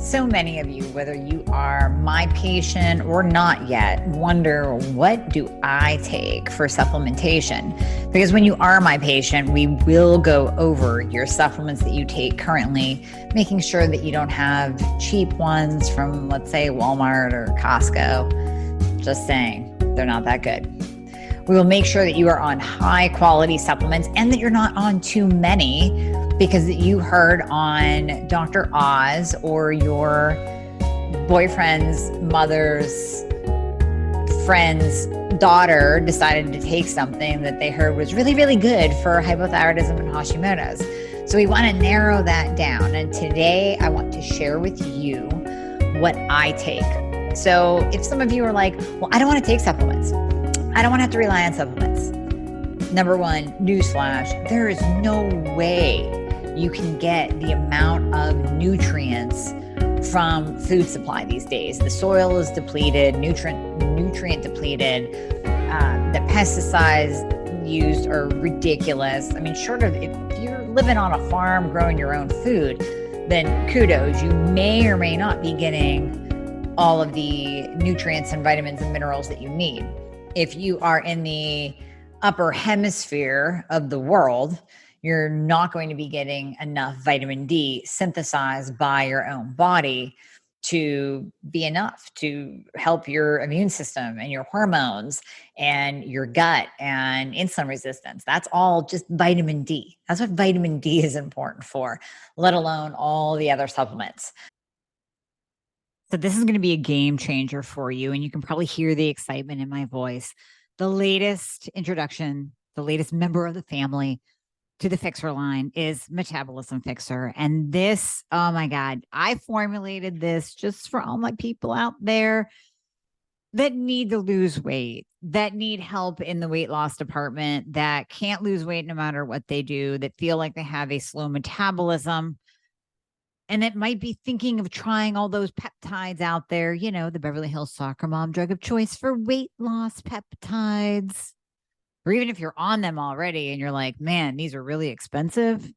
So many of you, whether you are my patient or not yet, wonder, what do I take for supplementation? Because when you are my patient, we will go over your supplements that you take currently, making sure that you don't have cheap ones from, let's say, Walmart or Costco. Just saying, they're not that good. We will make sure that you are on high quality supplements and that you're not on too many, because you heard on Dr. Oz or your boyfriend's mother's friend's daughter decided to take something that they heard was really, really good for hypothyroidism and Hashimoto's. So we want to narrow that down. And today I want to share with you what I take. So if some of you are like, well, I don't want to take supplements. I don't want to have to rely on supplements. Number one, newsflash, there is no way you can get the amount of nutrients from food supply these days. The soil is depleted, nutrient depleted. The pesticides used are ridiculous. I mean, short of if you're living on a farm growing your own food, then kudos. You may or may not be getting all of the nutrients and vitamins and minerals that you need. If you are in the upper hemisphere of the world, you're not going to be getting enough vitamin D synthesized by your own body to be enough to help your immune system and your hormones and your gut and insulin resistance. That's all just vitamin D. That's what vitamin D is important for, let alone all the other supplements. So this is going to be a game changer for you, and you can probably hear the excitement in my voice. The latest introduction, the latest member of the family to the Fixer line is Metabolism Fixer. And this, oh my God, I formulated this just for all my people out there that need to lose weight, that need help in the weight loss department, that can't lose weight no matter what they do, that feel like they have a slow metabolism, and that might be thinking of trying all those peptides out there, you know, the Beverly Hills soccer mom drug of choice for weight loss peptides. Or even if you're on them already and you're like, man, these are really expensive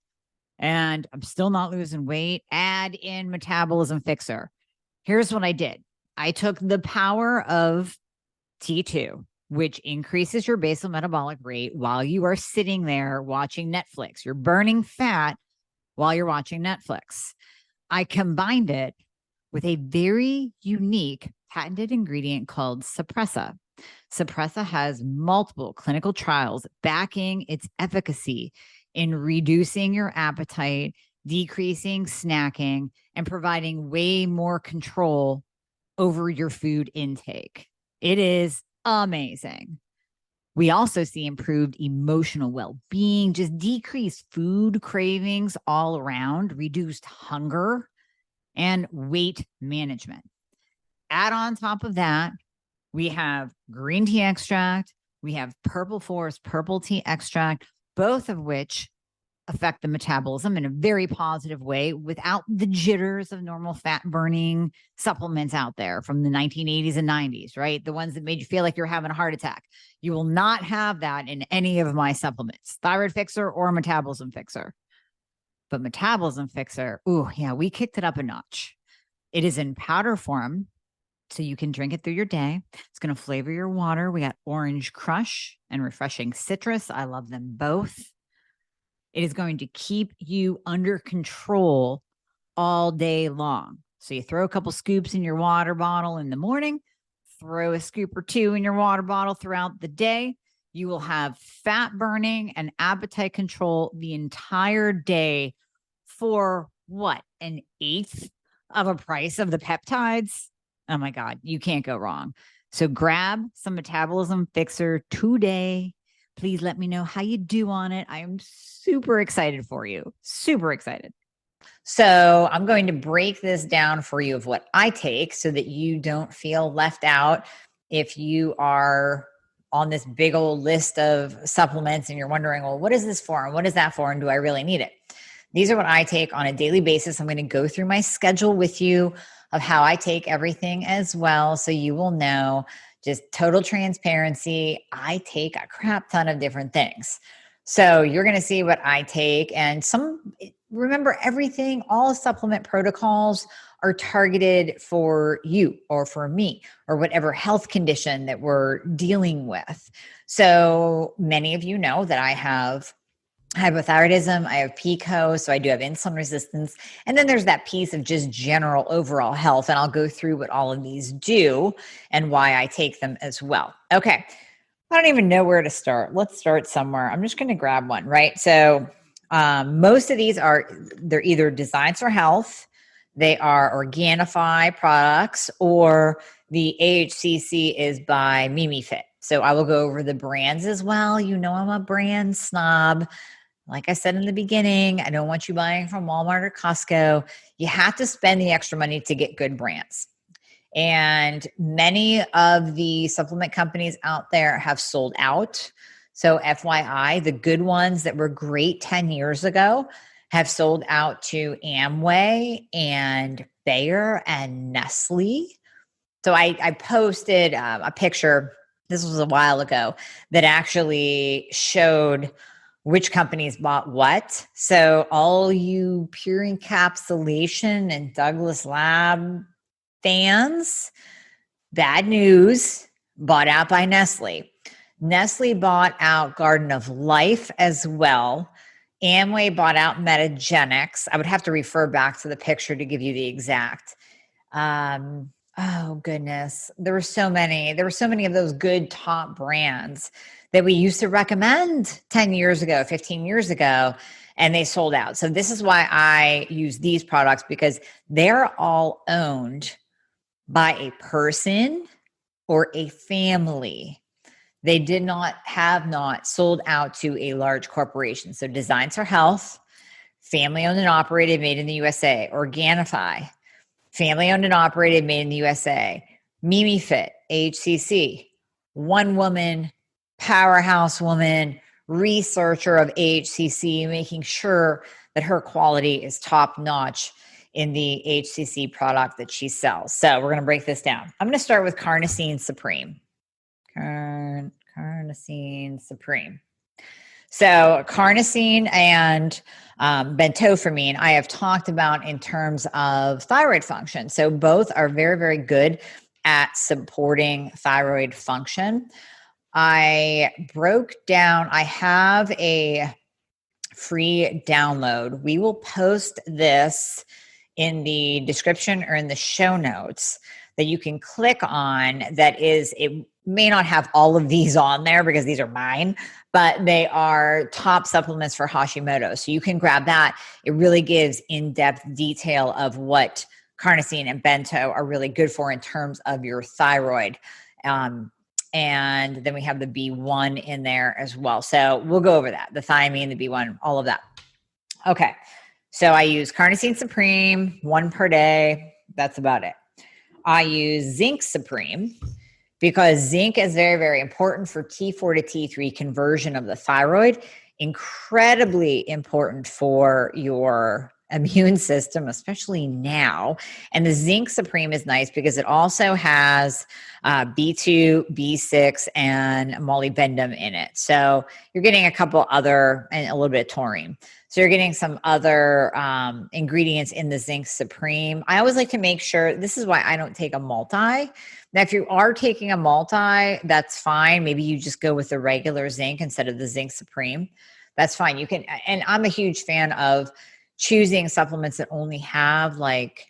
and I'm still not losing weight, add in Metabolism Fixer. Here's what I did. I took the power of T2, which increases your basal metabolic rate while you are sitting there watching Netflix. You're burning fat while you're watching Netflix. I combined it with a very unique patented ingredient called Suppressa. Suppressa has multiple clinical trials backing its efficacy in reducing your appetite, decreasing snacking, and providing way more control over your food intake. It is amazing. We also see improved emotional well-being, just decreased food cravings all around, reduced hunger, and weight management. Add on top of that, we have green tea extract, we have purple forest purple tea extract, both of which affect the metabolism in a very positive way without the jitters of normal fat burning supplements out there from the 1980s and 90s, right? The ones that made you feel like you're having a heart attack. You will not have that in any of my supplements, Thyroid Fixer or Metabolism Fixer. But Metabolism Fixer, ooh, yeah, we kicked it up a notch. It is in powder form, so you can drink it through your day. It's going to flavor your water. We got Orange Crush and Refreshing Citrus. I love them both. It is going to keep you under control all day long. So you throw a couple scoops in your water bottle in the morning, throw a scoop or two in your water bottle throughout the day. You will have fat burning and appetite control the entire day for what? An eighth of a price of the peptides? Oh my God, you can't go wrong. So grab some Metabolism Fixer today. Please let me know how you do on it. I am super excited for you. Super excited. So I'm going to break this down for you of what I take so that you don't feel left out if you are on this big old list of supplements and you're wondering, well, what is this for? And what is that for? And do I really need it? These are what I take on a daily basis. I'm going to go through my schedule with you of how I take everything as well, so you will know. Just total transparency. I take a crap ton of different things. So you're going to see what I take. And remember, everything, all supplement protocols are targeted for you or for me or whatever health condition that we're dealing with. So many of you know that I have hypothyroidism, I have PCOS, so I do have insulin resistance. And then there's that piece of just general overall health. And I'll go through what all of these do and why I take them as well. Okay. I don't even know where to start. Let's start somewhere. I'm just going to grab one, right? So most of these they're either designed for health, they are Organifi products, or the AHCC is by MimiFit. So I will go over the brands as well. You know, I'm a brand snob. Like I said in the beginning, I don't want you buying from Walmart or Costco. You have to spend the extra money to get good brands. And many of the supplement companies out there have sold out. So FYI, the good ones that were great 10 years ago have sold out to Amway and Bayer and Nestle. So I posted a picture, this was a while ago, that actually showed which companies bought what. So all you Pure Encapsulation and Douglas Lab fans, bad news, bought out by Nestle. Nestle bought out Garden of Life as well. Amway bought out Metagenics. I would have to refer back to the picture to give you the exact. Oh goodness. There were so many of those good top brands that we used to recommend 10 years ago, 15 years ago, and they sold out. So this is why I use these products, because they're all owned by a person or a family. They have not sold out to a large corporation. So Designs for Health, family owned and operated, made in the USA. Organifi, family owned and operated, made in the USA. MimiFit, HCC, one woman, powerhouse woman, researcher of HCC, making sure that her quality is top notch in the HCC product that she sells. So we're going to break this down. I'm going to start with Carnosine Supreme. Carnosine Supreme. So carnosine and bentophamine, I have talked about in terms of thyroid function. So both are very, very good at supporting thyroid function. I have a free download. We will post this in the description or in the show notes that you can click on. It may not have all of these on there because these are mine, but they are top supplements for Hashimoto. So you can grab that. It really gives in-depth detail of what carnosine and bento are really good for in terms of your thyroid. And then we have the B1 in there as well. So we'll go over that, the thiamine, the B1, all of that. Okay. So I use Carnosine Supreme, 1 per day. That's about it. I use Zinc Supreme because zinc is very, very important for T4 to T3 conversion of the thyroid. Incredibly important for your immune system, especially now. And the Zinc Supreme is nice because it also has B2, B6, and molybdenum in it. So you're getting a couple other, and a little bit of taurine. So you're getting some other ingredients in the Zinc Supreme. I always like to make sure, this is why I don't take a multi. Now, if you are taking a multi, that's fine. Maybe you just go with the regular zinc instead of the Zinc Supreme. That's fine. You can, and I'm a huge fan of choosing supplements that only have like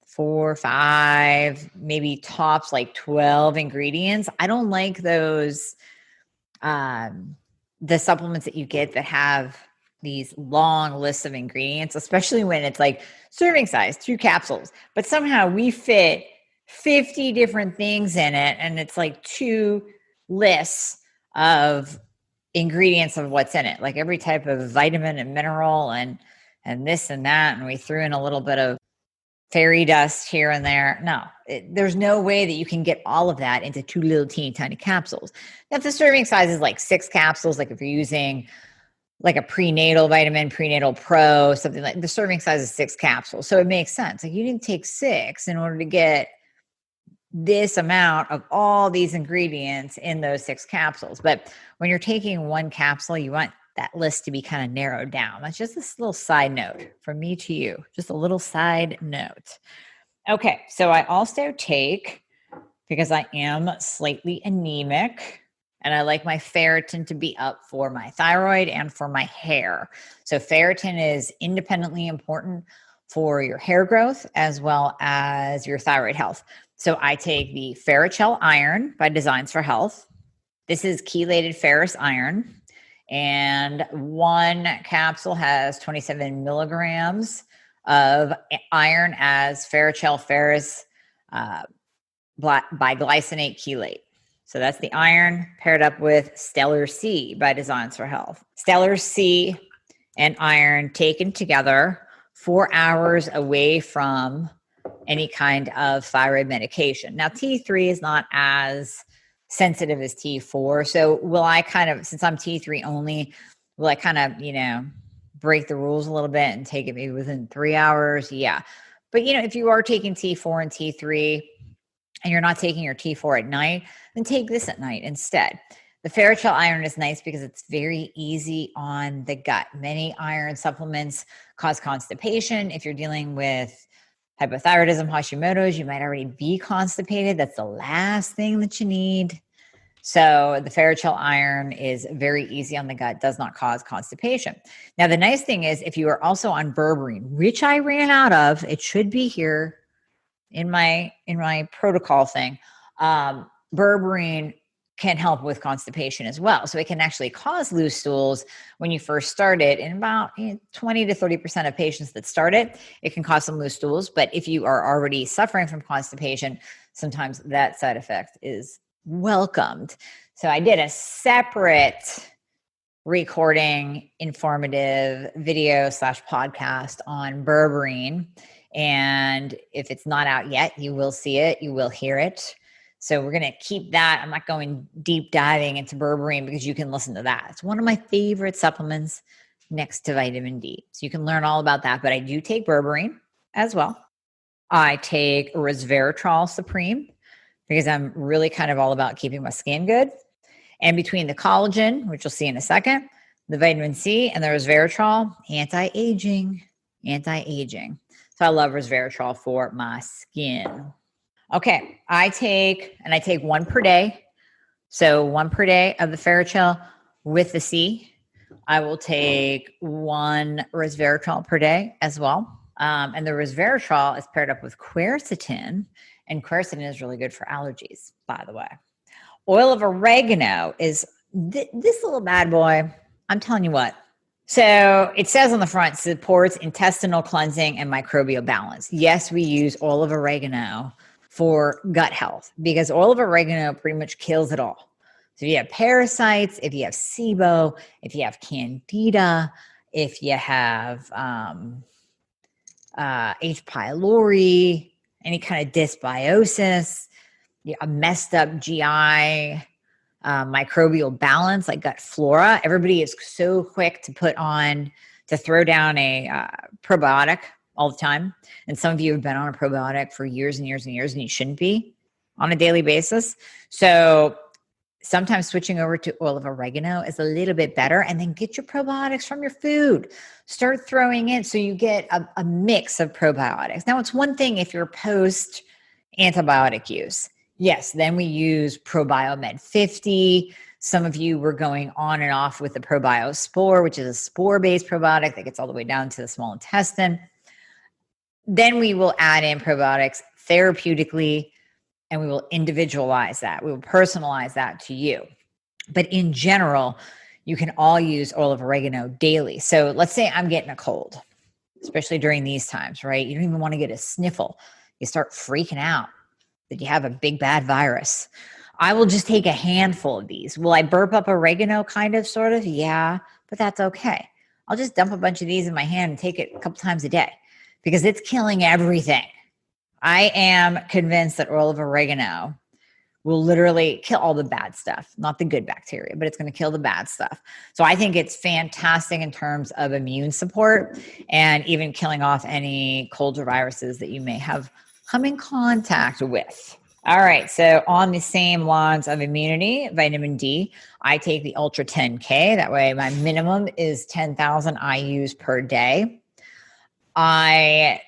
4, 5, maybe tops like 12 ingredients. I don't like those, the supplements that you get that have these long lists of ingredients, especially when it's like serving size, 2 capsules, but somehow we fit 50 different things in it. And it's like 2 lists of ingredients of what's in it, like every type of vitamin and mineral and this and that. And we threw in a little bit of fairy dust here and there. No, there's no way that you can get all of that into 2 little teeny tiny capsules. Now, if the serving size is like 6 capsules, like if you're using like a prenatal vitamin, prenatal pro, something like, the serving size is 6 capsules. So it makes sense. Like you didn't take 6 in order to get this amount of all these ingredients in those 6 capsules. But when you're taking 1 capsule, you want that list to be kind of narrowed down. That's just this little side note from me to you, just a little side note. Okay, so I also take, because I am slightly anemic, and I like my ferritin to be up for my thyroid and for my hair. So ferritin is independently important for your hair growth as well as your thyroid health. So I take the Ferrocell Iron by Designs for Health. This is chelated ferrous iron, and one capsule has 27 milligrams of iron as Ferrocell ferrous biglycinate chelate. So that's the iron paired up with Stellar C by Designs for Health. Stellar C and iron taken together 4 hours away from any kind of thyroid medication. Now, T3 is not as sensitive as T4. So will I kind of, since I'm T3 only, will I kind of, break the rules a little bit and take it maybe within 3 hours? Yeah. But, if you are taking T4 and T3 and you're not taking your T4 at night, then take this at night instead. The Ferrocell iron is nice because it's very easy on the gut. Many iron supplements cause constipation. If you're dealing with hypothyroidism, Hashimoto's, you might already be constipated. That's the last thing that you need. So the Ferrocell iron is very easy on the gut, does not cause constipation. Now, the nice thing is if you are also on berberine, which I ran out of, it should be here in my protocol thing. Berberine can help with constipation as well. So it can actually cause loose stools when you first start it. In about 20 to 30% of patients that start it, it can cause some loose stools. But if you are already suffering from constipation, sometimes that side effect is welcomed. So I did a separate recording, informative video / podcast on berberine. And if it's not out yet, you will see it, you will hear it. So we're going to keep that. I'm not going deep diving into berberine because you can listen to that. It's one of my favorite supplements next to vitamin D. So you can learn all about that. But I do take berberine as well. I take resveratrol supreme because I'm really kind of all about keeping my skin good. And between the collagen, which you'll see in a second, the vitamin C and the resveratrol, anti-aging. So I love resveratrol for my skin. Okay, I take one per day. So one per day of the Ferrocell with the C. I will take one resveratrol per day as well. And the resveratrol is paired up with quercetin, and quercetin is really good for allergies, by the way. Oil of oregano is this little bad boy. I'm telling you what. So it says on the front, supports intestinal cleansing and microbial balance. Yes, we use oil of oregano for gut health because oil of oregano pretty much kills it all. So if you have parasites, if you have SIBO, if you have candida, if you have H. pylori, any kind of dysbiosis, a messed up GI, microbial balance like gut flora. Everybody is so quick to throw down a probiotic all the time. And some of you have been on a probiotic for years and years and years, and you shouldn't be on a daily basis. So sometimes switching over to oil of oregano is a little bit better. And then get your probiotics from your food. Start throwing in so you get a mix of probiotics. Now, it's one thing if you're post antibiotic use. Yes, then we use ProbioMed 50. Some of you were going on and off with the ProbioSpore, which is a spore-based probiotic that gets all the way down to the small intestine. Then we will add in probiotics therapeutically, and we will individualize that. We will personalize that to you. But in general, you can all use oil of oregano daily. So let's say I'm getting a cold, especially during these times, right? You don't even want to get a sniffle. You start freaking out that you have a big bad virus. I will just take a handful of these. Will I burp up oregano kind of, sort of? Yeah, but that's okay. I'll just dump a bunch of these in my hand and take it a couple times a day because it's killing everything. I am convinced that oil of oregano will literally kill all the bad stuff, not the good bacteria, but it's going to kill the bad stuff. So I think it's fantastic in terms of immune support and even killing off any colds or viruses that you may have come in contact with. All right, so on the same lines of immunity, vitamin D, I take the Ultra 10K. That way my minimum is 10,000 IUs per day. I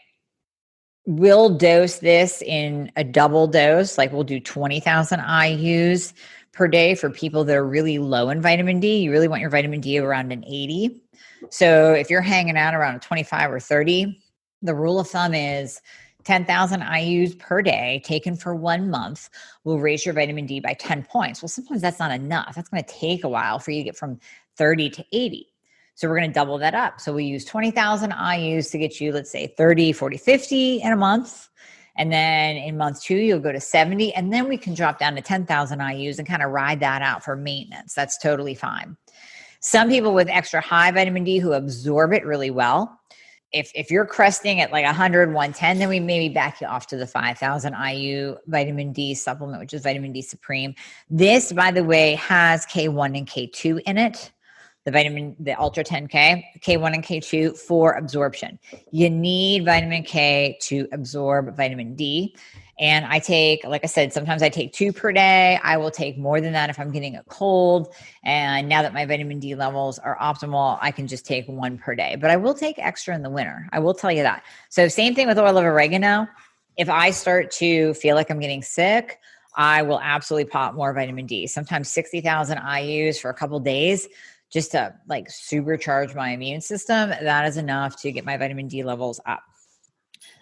we'll dose this in a double dose. Like we'll do 20,000 IUs per day for people that are really low in vitamin D. You really want your vitamin D around an 80. So if you're hanging out around a 25 or 30, the rule of thumb is 10,000 IUs per day taken for 1 month will raise your vitamin D by 10 points. Well, sometimes that's not enough. That's going to take a while for you to get from 30 to 80. So we're going to double that up. So we use 20,000 IUs to get you, let's say 30, 40, 50 in a month. And then in month 2, you'll go to 70. And then we can drop down to 10,000 IUs and kind of ride that out for maintenance. That's totally fine. Some people with extra high vitamin D who absorb it really well. If you're cresting at like 100, 110, then we maybe back you off to the 5,000 IU vitamin D supplement, which is vitamin D Supreme. This, by the way, has K1 and K2 in it. The Ultra 10K, K1 and K2 for absorption. You need vitamin K to absorb vitamin D. And I take, like I said, sometimes I take 2 per day. I will take more than that if I'm getting a cold. And now that my vitamin D levels are optimal, I can just take 1 per day. But I will take extra in the winter. I will tell you that. So same thing with oil of oregano. If I start to feel like I'm getting sick, I will absolutely pop more vitamin D. Sometimes 60,000 IUs for a couple days just to like supercharge my immune system. That is enough to get my vitamin D levels up.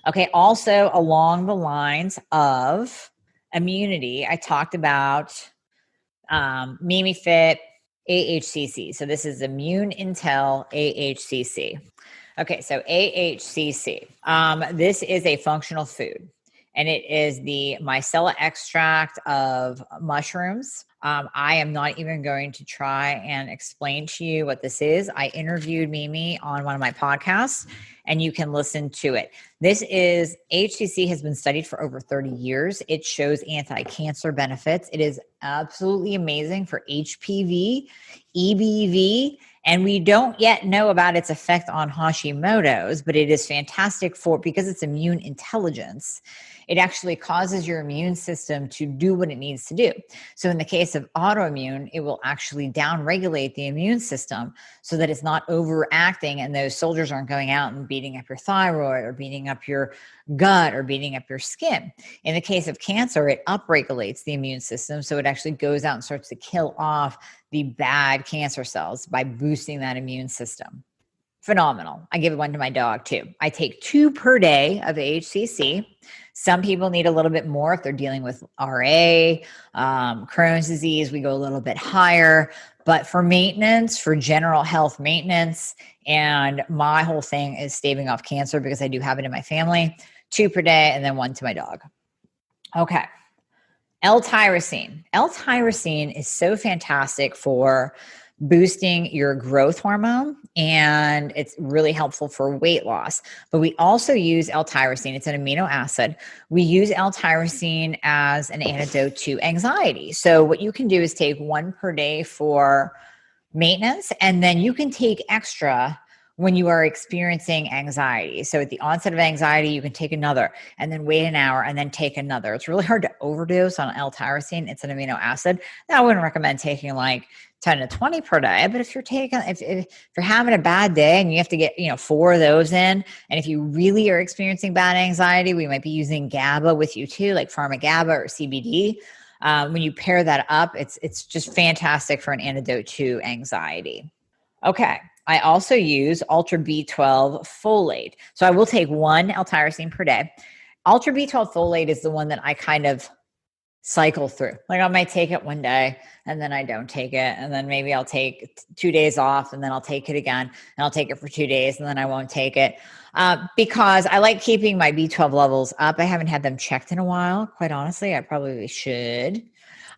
Okay, also along the lines of immunity, I talked about MimiFit AHCC. So this is Immune Intel AHCC. Okay, so AHCC. This is a functional food, and it is the micella extract of mushrooms. I am not even going to try and explain to you what this is. I interviewed Mimi on one of my podcasts, and you can listen to it. This is, HCC has been studied for over 30 years. It shows anti-cancer benefits. It is absolutely amazing for HPV, EBV, and we don't yet know about its effect on Hashimoto's, but it is fantastic because it's immune intelligence. It actually causes your immune system to do what it needs to do. So in the case of autoimmune, it will actually downregulate the immune system so that it's not overacting and those soldiers aren't going out and beating up your thyroid or beating up your gut or beating up your skin. In the case of cancer, it upregulates the immune system. So it actually goes out and starts to kill off the bad cancer cells by boosting that immune system. Phenomenal. I give one to my dog too. I take 2 per day of HCC. Some people need a little bit more if they're dealing with RA, Crohn's disease. We go a little bit higher. But for maintenance, for general health maintenance, and my whole thing is staving off cancer because I do have it in my family, 2 per day and then 1 to my dog. Okay. L-tyrosine. L-tyrosine is so fantastic for boosting your growth hormone, and it's really helpful for weight loss. But we also use L-tyrosine. It's an amino acid. We use L-tyrosine as an antidote to anxiety. So what you can do is take 1 per day for maintenance, and then you can take extra when you are experiencing anxiety. So at the onset of anxiety, you can take another and then wait an hour and then take another. It's really hard to overdose on L-tyrosine. It's an amino acid. Now, I wouldn't recommend taking like 10 to 20 per day, but if you're having a bad day and you have to get, 4 of those in, and if you really are experiencing bad anxiety, we might be using GABA with you too, like pharma GABA or CBD. When you pair that up, it's just fantastic for an antidote to anxiety. Okay. I also use Ultra B12 folate. So I will take 1 L-tyrosine per day. Ultra B12 folate is the one that I kind of cycle through. Like I might take it one day and then I don't take it. And then maybe I'll take 2 days off and then I'll take it again and I'll take it for 2 days and then I won't take it because I like keeping my B12 levels up. I haven't had them checked in a while. Quite honestly, I probably should.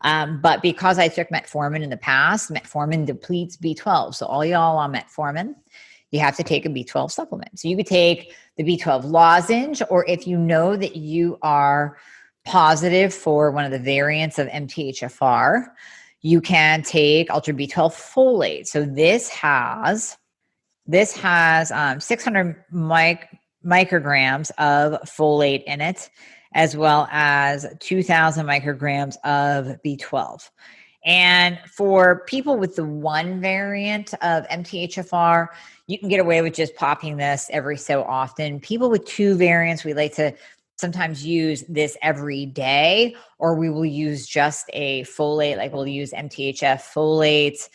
But because I took metformin in the past, metformin depletes B12. So all y'all on metformin, you have to take a B12 supplement. So you could take the B12 lozenge, or if you know that you are positive for one of the variants of MTHFR, you can take Ultra B12 folate. So this has 600 micrograms of folate in it, as well as 2,000 micrograms of B12. And for people with the 1 variant of MTHFR, you can get away with just popping this every so often. People with 2 variants, we like to sometimes use this every day, or we will use just a folate, like we'll use MTHF folate.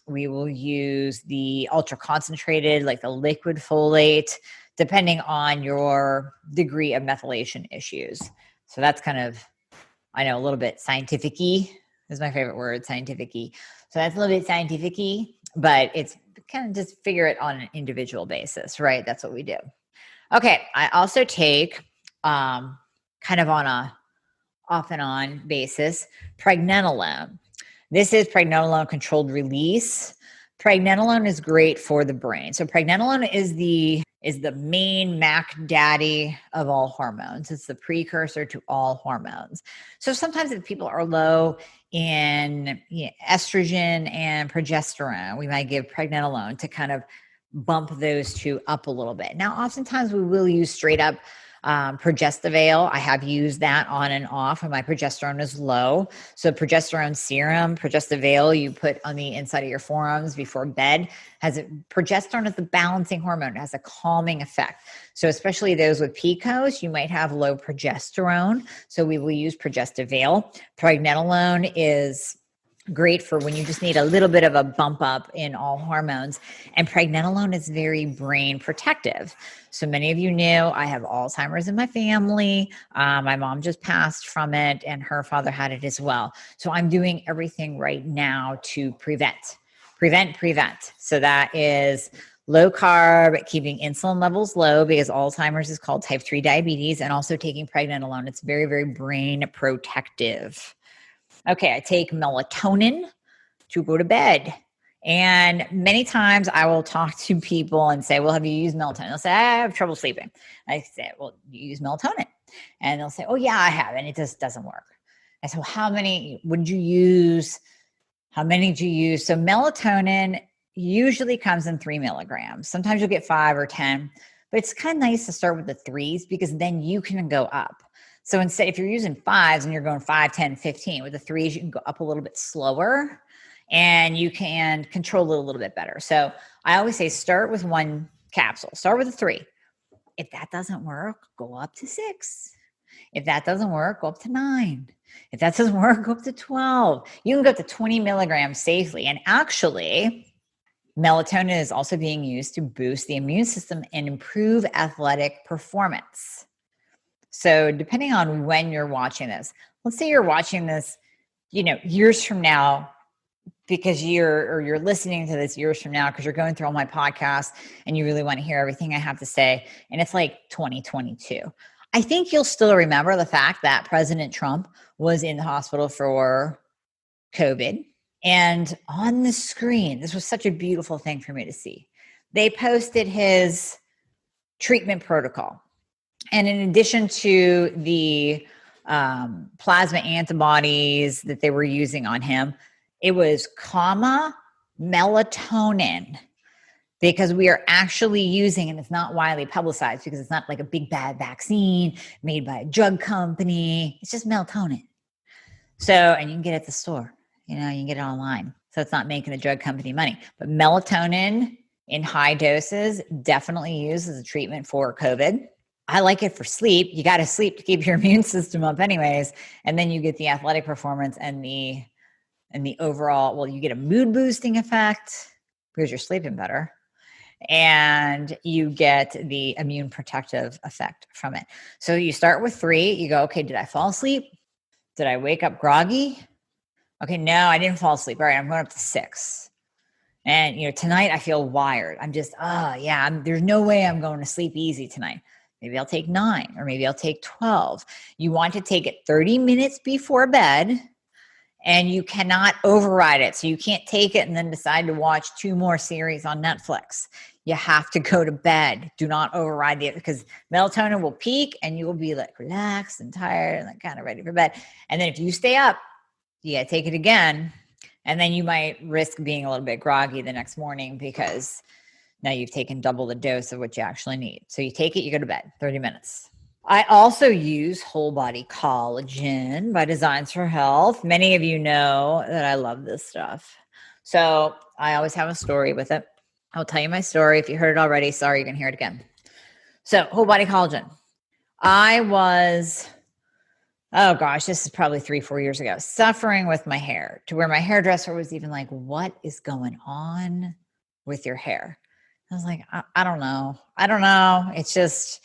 We will use the ultra concentrated, like the liquid folate, depending on your degree of methylation issues. So that's kind of, I know, a little bit scientific-y is my favorite word, scientific-y. So that's a little bit scientific-y, but it's kind of just figure it on an individual basis, right? That's what we do. Okay. I also take kind of on a off and on basis, pregnenolone. This is pregnenolone controlled release. Pregnenolone is great for the brain. So pregnenolone is the main Mac daddy of all hormones. It's the precursor to all hormones. So sometimes if people are low in estrogen and progesterone, we might give pregnenolone to kind of bump those two up a little bit. Now, oftentimes we will use straight up progestevail. I have used that on and off when my progesterone is low. So progesterone serum, progestevail, you put on the inside of your forearms before bed. Progesterone is the balancing hormone. It has a calming effect. So especially those with PCOS, you might have low progesterone. So we will use progestevail. Pregnenolone is great for when you just need a little bit of a bump up in all hormones. And pregnenolone is very brain protective. So many of you know I have Alzheimer's in my family. My mom just passed from it and her father had it as well. So I'm doing everything right now to prevent. So that is low carb, keeping insulin levels low because Alzheimer's is called type 3 diabetes, and also taking pregnenolone. It's very, very brain protective. Okay, I take melatonin to go to bed. And many times I will talk to people and say, well, have you used melatonin? They'll say, I have trouble sleeping. I say, well, you use melatonin. And they'll say, oh yeah, I have. And it just doesn't work. I said, well, how many would you use? How many do you use? So melatonin usually comes in 3 milligrams. Sometimes you'll get 5 or 10, but it's kind of nice to start with the 3s because then you can go up. So instead, if you're using 5s and you're going 5, 10, 15, with the 3s, you can go up a little bit slower and you can control it a little bit better. So I always say start with 1 capsule, start with a 3. If that doesn't work, go up to 6. If that doesn't work, go up to 9. If that doesn't work, go up to 12. You can go up to 20 milligrams safely. And actually, melatonin is also being used to boost the immune system and improve athletic performance. So depending on when you're watching this, let's say you're watching this, years from now, because you're listening to this years from now, because you're going through all my podcasts and you really want to hear everything I have to say. And it's like 2022. I think you'll still remember the fact that President Trump was in the hospital for COVID. And on the screen, this was such a beautiful thing for me to see. They posted his treatment protocol. And in addition to the plasma antibodies that they were using on him, it was melatonin, because we are actually using, and it's not widely publicized because it's not like a big bad vaccine made by a drug company. It's just melatonin. So, and you can get it at the store, you can get it online. So it's not making the drug company money. But melatonin in high doses definitely used as a treatment for COVID. I like it for sleep. You got to sleep to keep your immune system up anyways. And then you get the athletic performance and the overall, well, you get a mood boosting effect because you're sleeping better. And you get the immune protective effect from it. So you start with 3. You go, okay, did I fall asleep? Did I wake up groggy? Okay, no, I didn't fall asleep. All right, I'm going up to 6. And, tonight I feel wired. I'm just, there's no way I'm going to sleep easy tonight. Maybe I'll take 9 or maybe I'll take 12. You want to take it 30 minutes before bed and you cannot override it. So you can't take it and then decide to watch 2 more series on Netflix. You have to go to bed. Do not override it because melatonin will peak and you will be like relaxed and tired and like kind of ready for bed. And then if you stay up, you got to take it again. And then you might risk being a little bit groggy the next morning because now you've taken double the dose of what you actually need. So you take it, you go to bed, 30 minutes. I also use whole body collagen by Designs for Health. Many of you know that I love this stuff. So I always have a story with it. I'll tell you my story. If you heard it already, sorry, you're going to hear it again. So whole body collagen. I was, oh gosh, this is probably 3-4 years ago, suffering with my hair to where my hairdresser was even like, what is going on with your hair? I was like, I don't know. I don't know. It's just,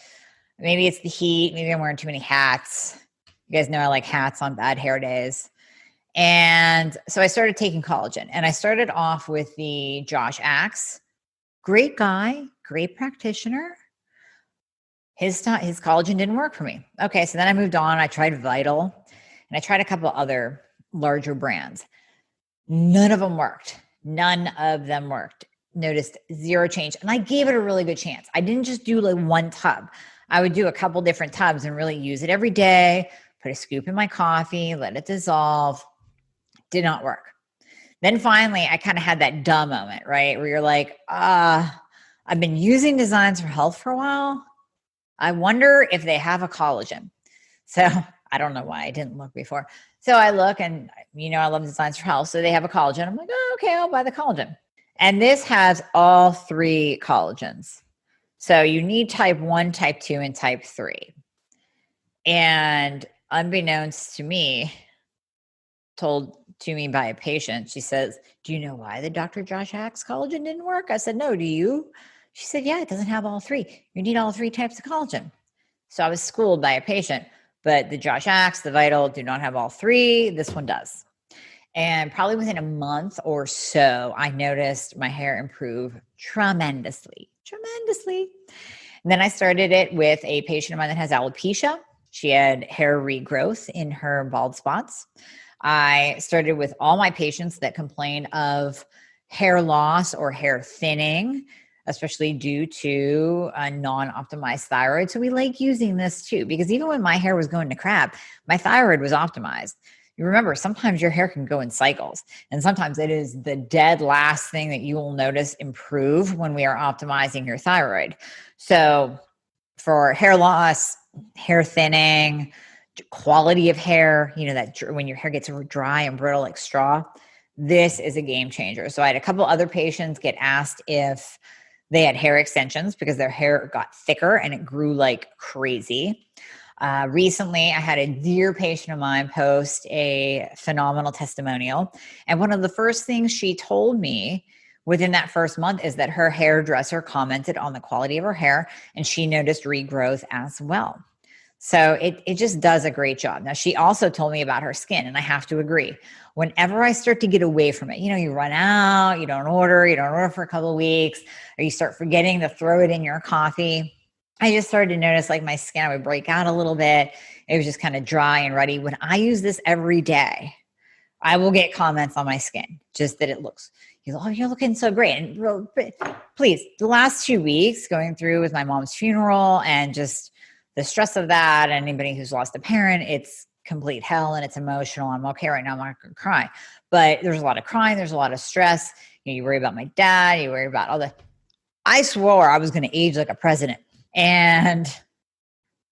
maybe it's the heat. Maybe I'm wearing too many hats. You guys know I like hats on bad hair days. And so I started taking collagen, and I started off with the Josh Axe. Great guy, great practitioner. His collagen didn't work for me. Okay, so then I moved on. I tried Vital, and I tried a couple other larger brands. None of them worked. None of them worked. Noticed zero change. And I gave it a really good chance. I didn't just do like one tub. I would do a couple different tubs and really use it every day, put a scoop in my coffee, let it dissolve. Did not work. Then finally, I kind of had that duh moment, right? Where you're like, I've been using Designs for Health for a while. I wonder if they have a collagen. So I don't know why I didn't look before. So I look, and I love Designs for Health. So they have a collagen. I'm like, oh, okay, I'll buy the collagen. And this has all 3 collagens. So you need type 1, type 2, and type 3. And unbeknownst to me, told to me by a patient, she says, do you know why the Dr. Josh Axe collagen didn't work? I said, no, do you? She said, yeah, it doesn't have all 3. You need all 3 types of collagen. So I was schooled by a patient, but the Josh Axe, the Vital do not have all 3. This one does. And probably within a month or so, I noticed my hair improve tremendously. And then I started it with a patient of mine that has alopecia. She had hair regrowth in her bald spots. I started with all my patients that complain of hair loss or hair thinning, especially due to a non-optimized thyroid. So we like using this too, because even when my hair was going to crap, my thyroid was optimized. You remember, sometimes your hair can go in cycles, and sometimes it is the dead last thing that you will notice improve when we are optimizing your thyroid. So for hair loss, hair thinning, quality of hair, that when your hair gets dry and brittle like straw, this is a game changer. So I had a couple other patients get asked if they had hair extensions because their hair got thicker and it grew like crazy. Recently, I had a dear patient of mine post a phenomenal testimonial. And one of the first things she told me within that first month is that her hairdresser commented on the quality of her hair, and she noticed regrowth as well. So it just does a great job. Now, she also told me about her skin, and I have to agree. Whenever I start to get away from it, you run out, you don't order for a couple of weeks, or you start forgetting to throw it in your coffee. I just started to notice like my skin would break out a little bit. It was just kind of dry and ruddy. When I use this every day, I will get comments on my skin, just that it looks, you're looking so great. And please, the last 2 weeks going through with my mom's funeral and just the stress of that, and anybody who's lost a parent, it's complete hell and it's emotional. I'm okay right now. I'm not going to cry. But there's a lot of crying. There's a lot of stress. You worry about my dad. You worry about all the, I swore I was going to age like a president, and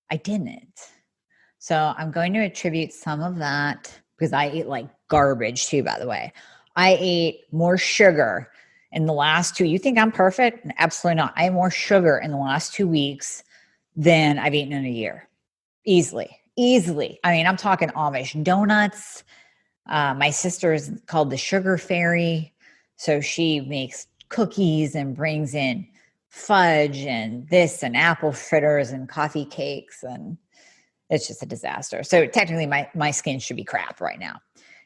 I didn't. So I'm going to attribute some of that, because I ate like garbage too, by the way. I ate more sugar in the last 2. You think I'm perfect? Absolutely not. I ate more sugar in the last 2 weeks than I've eaten in a year. Easily. I mean, I'm talking Amish donuts. My sister is called the Sugar Fairy. So she makes cookies and brings in fudge and this and apple fritters and coffee cakes, and it's just a disaster. So technically my skin should be crap right now.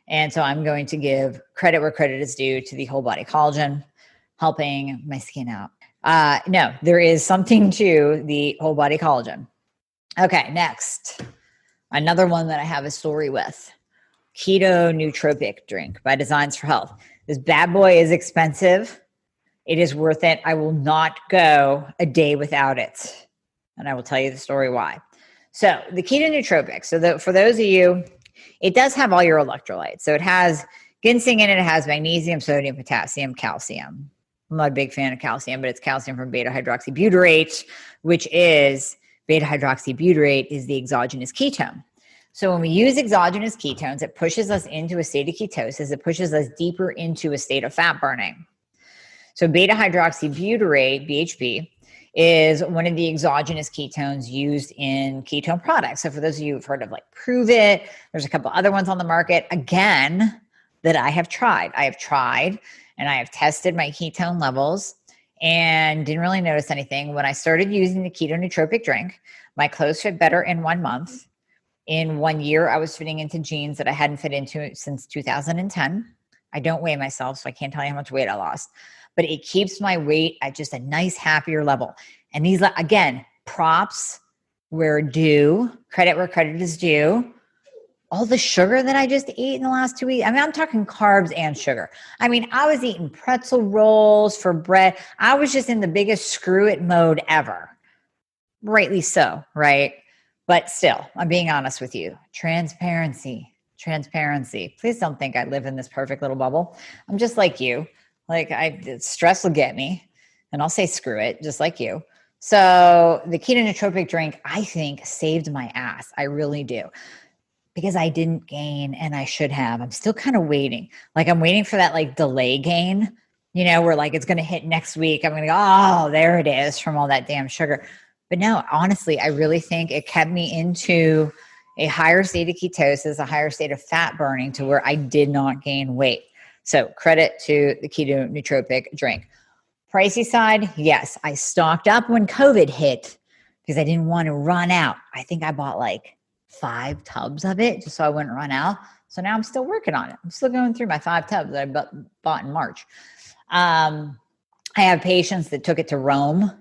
And so I'm going to give credit where credit is due to the whole body collagen helping my skin out. No, there is something to the whole body collagen. Okay, next. Another one that I have a story with. Keto Nootropic drink by Designs for Health. This bad boy is expensive. It is worth it. I will not go a day without it. And I will tell you the story why. So the keto nootropic. So for those of you, it does have all your electrolytes. So it has ginseng in it. It has magnesium, sodium, potassium, calcium. I'm not a big fan of calcium, but it's calcium from beta hydroxybutyrate, which is beta hydroxybutyrate is the exogenous ketone. So when we use exogenous ketones, it pushes us into a state of ketosis. It pushes us deeper into a state of fat burning. So beta hydroxybutyrate, BHB, is one of the exogenous ketones used in ketone products. So for those of you who've heard of like Prove It, there's a couple other ones on the market, again, that I have tried. I have tried and I have tested my ketone levels and didn't really notice anything. When I started using the keto nootropic drink, my clothes fit better in 1 month. In 1 year, I was fitting into jeans that I hadn't fit into since 2010. I don't weigh myself, so I can't tell you how much weight I lost, but it keeps my weight at just a nice, happier level. And these, again, props where due, credit where credit is due. All the sugar that I just ate in the last 2 weeks. I mean, I'm talking carbs and sugar. I mean, I was eating pretzel rolls for bread. I was just in the biggest screw it mode ever. Rightly so, right? But still, I'm being honest with you. Transparency. Please don't think I live in this perfect little bubble. I'm just like you. Like stress will get me and I'll say screw it, just like you. So the keto nootropic drink, I think, saved my ass. I really do. Because I didn't gain and I should have. I'm still kind of waiting. Like I'm waiting for that like delay gain, where like it's going to hit next week. I'm going to go, oh, there it is from all that damn sugar. But no, honestly, I really think it kept me into a higher state of ketosis, a higher state of fat burning to where I did not gain weight. So credit to the keto nootropic drink. Pricey side, yes, I stocked up when COVID hit because I didn't want to run out. I think I bought like 5 tubs of it just so I wouldn't run out. So now I'm still working on it. I'm still going through my 5 tubs that I bought in March. I have patients that took it to Rome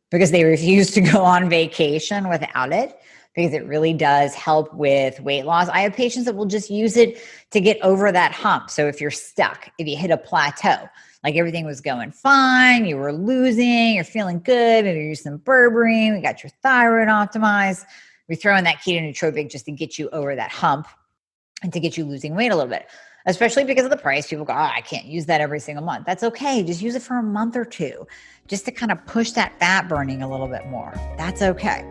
because they refused to go on vacation without it because it really does help with weight loss. I have patients that will just use it to get over that hump. So if you're stuck, if you hit a plateau, like everything was going fine, you were losing, you're feeling good, maybe you're using some berberine, you got your thyroid optimized. We throw in that keto nootropic just to get you over that hump and to get you losing weight a little bit, especially because of the price. People go, oh, I can't use that every single month. That's okay. Just use it for a month or two just to kind of push that fat burning a little bit more. That's okay.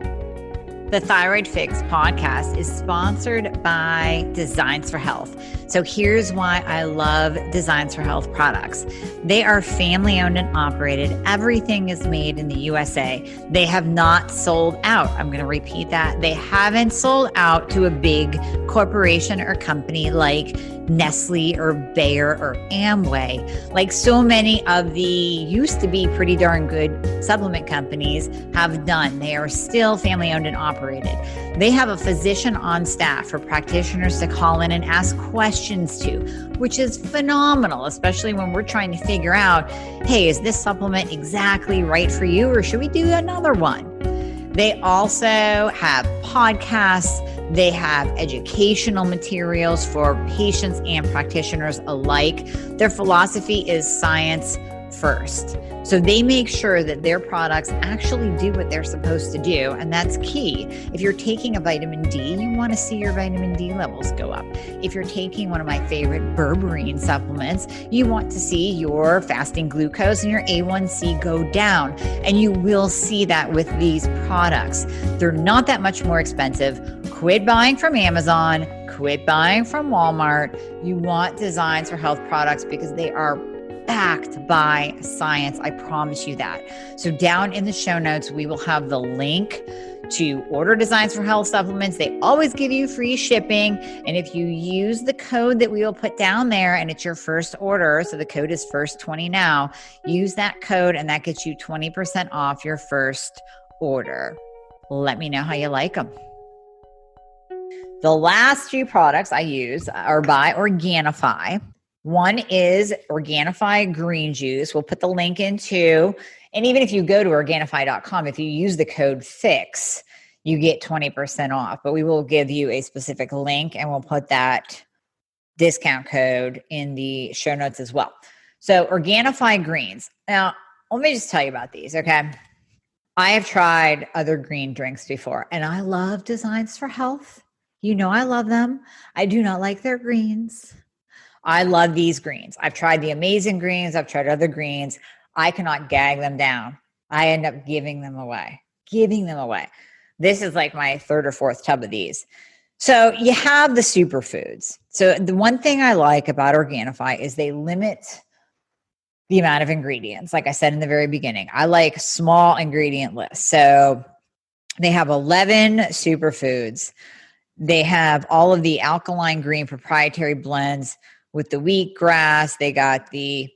The Thyroid Fix podcast is sponsored by Designs for Health. So here's why I love Designs for Health products. They are family owned and operated. Everything is made in the USA. They have not sold out. I'm going to repeat that. They haven't sold out to a big corporation or company like Nestle or Bayer or Amway, like so many of the used to be pretty darn good supplement companies have done. They are still family owned and operated. They have a physician on staff for practitioners to call in and ask questions to, which is phenomenal, especially when we're trying to figure out, hey, is this supplement exactly right for you or should we do another one? They also have podcasts. They have educational materials for patients and practitioners alike. Their philosophy is science first. So they make sure that their products actually do what they're supposed to do. And that's key. If you're taking a vitamin D, you want to see your vitamin D levels go up. If you're taking one of my favorite berberine supplements, you want to see your fasting glucose and your A1C go down. And you will see that with these products. They're not that much more expensive. Quit buying from Amazon. Quit buying from Walmart. You want Designs for Health products because they are backed by science. I promise you that. So down in the show notes, we will have the link to order Designs for Health supplements. They always give you free shipping. And if you use the code that we will put down there and it's your first order, so the code is FIRST20 now, use that code and that gets you 20% off your first order. Let me know how you like them. The last few products I use are by Organifi. One is Organifi green juice. We'll put the link into, and even if you go to Organifi.com, if you use the code FIX, you get 20% off, but we will give you a specific link and we'll put that discount code in the show notes as well. So Organifi greens. Now, let me just tell you about these, okay? I have tried other green drinks before and I love Designs for Health. You know I love them. I do not like their greens. I love these greens. I've tried the amazing greens. I've tried other greens. I cannot gag them down. I end up giving them away. This is like my 3rd or 4th tub of these. So you have the superfoods. So the one thing I like about Organifi is they limit the amount of ingredients. Like I said in the very beginning, I like small ingredient lists. So they have 11 superfoods. They have all of the alkaline green proprietary blends with the wheatgrass. They got the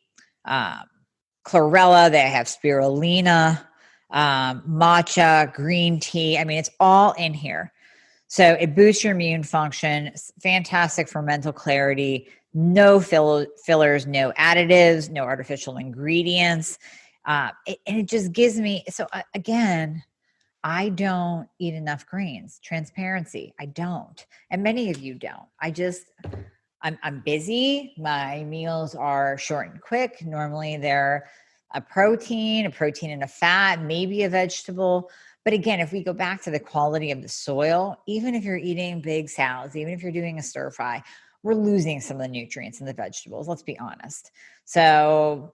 chlorella. They have spirulina, matcha, green tea. I mean, it's all in here. So it boosts your immune function. It's fantastic for mental clarity. No fillers, no additives, no artificial ingredients. And it just gives me, again, I don't eat enough greens. Transparency, I don't. And many of you don't. I'm busy. My meals are short and quick. Normally they're a protein and a fat, maybe a vegetable. But again, if we go back to the quality of the soil, even if you're eating big salads, even if you're doing a stir fry, we're losing some of the nutrients in the vegetables. Let's be honest. So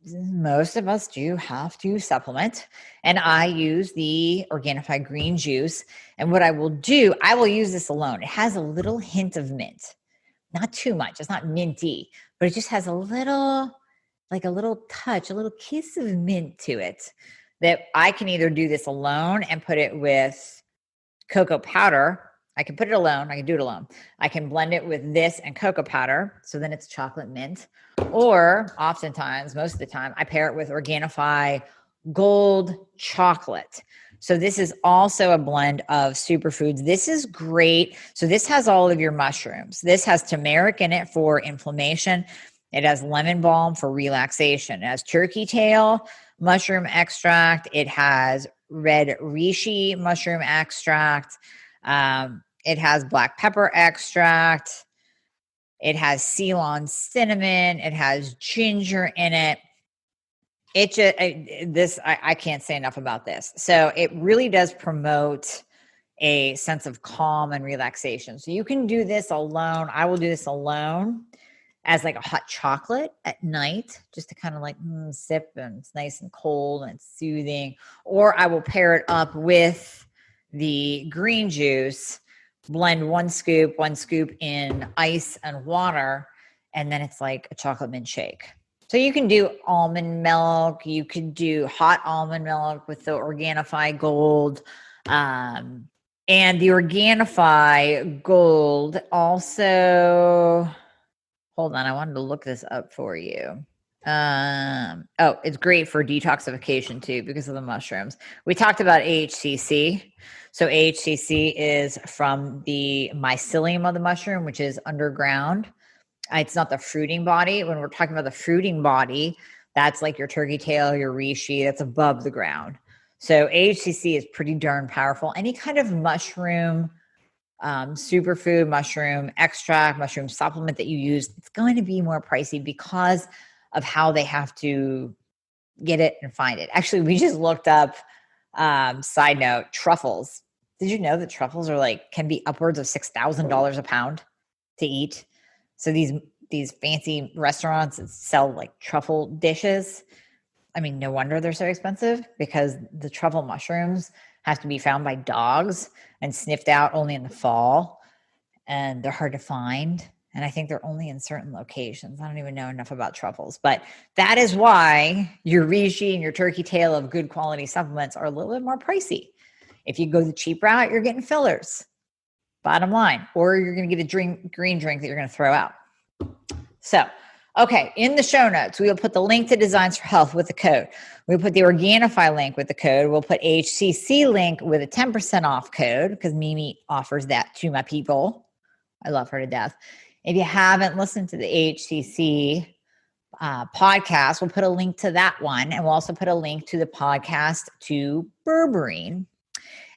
most of us do have to supplement. And I use the Organifi green juice. And what I will do, I will use this alone. It has a little hint of mint. Not too much. It's not minty, but it just has a little touch, a little kiss of mint to it, that I can either do this alone and put it with cocoa powder. I can put it alone. I can do it alone. I can blend it with this and cocoa powder. So then it's chocolate mint. Or oftentimes, most of the time, I pair it with Organifi gold chocolate. So this is also a blend of superfoods. This is great. So this has all of your mushrooms. This has turmeric in it for inflammation. It has lemon balm for relaxation. It has turkey tail mushroom extract. It has red reishi mushroom extract. It has black pepper extract. It has Ceylon cinnamon. It has ginger in it. I can't say enough about this. So it really does promote a sense of calm and relaxation. So you can do this alone. I will do this alone as like a hot chocolate at night, just to kind of like sip, and it's nice and cold and it's soothing. Or I will pair it up with the green juice, blend one scoop in ice and water, and then it's like a chocolate mint shake. So you can do almond milk. You could do hot almond milk with the Organifi Gold. And the Organifi Gold also, hold on, I wanted to look this up for you. It's great for detoxification too because of the mushrooms. We talked about AHCC. So AHCC is from the mycelium of the mushroom, which is underground. It's not the fruiting body. When we're talking about the fruiting body, that's like your turkey tail, your reishi, that's above the ground. So AHCC is pretty darn powerful. Any kind of mushroom, superfood, mushroom extract, mushroom supplement that you use, it's going to be more pricey because of how they have to get it and find it. Actually, we just looked up, side note, truffles. Did you know that truffles can be upwards of $6,000 a pound to eat? So these fancy restaurants that sell like truffle dishes, I mean, no wonder they're so expensive, because the truffle mushrooms have to be found by dogs and sniffed out only in the fall, and they're hard to find. And I think they're only in certain locations. I don't even know enough about truffles, but that is why your reishi and your turkey tail of good quality supplements are a little bit more pricey. If you go the cheap route, you're getting fillers, bottom line, or you're going to get a green drink that you're going to throw out. So, okay, in the show notes, we will put the link to Designs for Health with the code. We'll put the Organifi link with the code. We'll put HCC link with a 10% off code, because Mimi offers that to my people. I love her to death. If you haven't listened to the HCC podcast, we'll put a link to that one. And we'll also put a link to the podcast to berberine.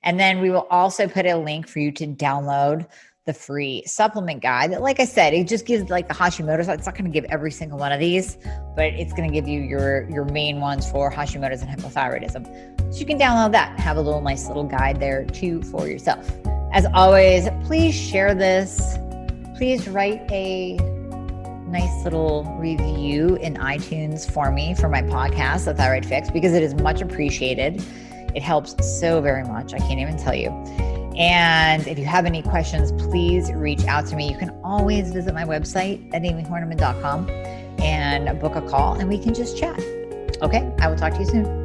And then we will also put a link for you to download the free supplement guide that, like I said, it just gives like the Hashimoto's. It's not going to give every single one of these, but it's going to give you your main ones for Hashimoto's and hypothyroidism. So you can download that and have a nice little guide there too for yourself. As always, please share this. Please write a nice little review in iTunes for me for my podcast, The Thyroid Fix, because it is much appreciated. It helps so very much. I can't even tell you. And if you have any questions, please reach out to me. You can always visit my website at amiehornaman.com. and book a call and we can just chat. Okay, I will talk to you soon.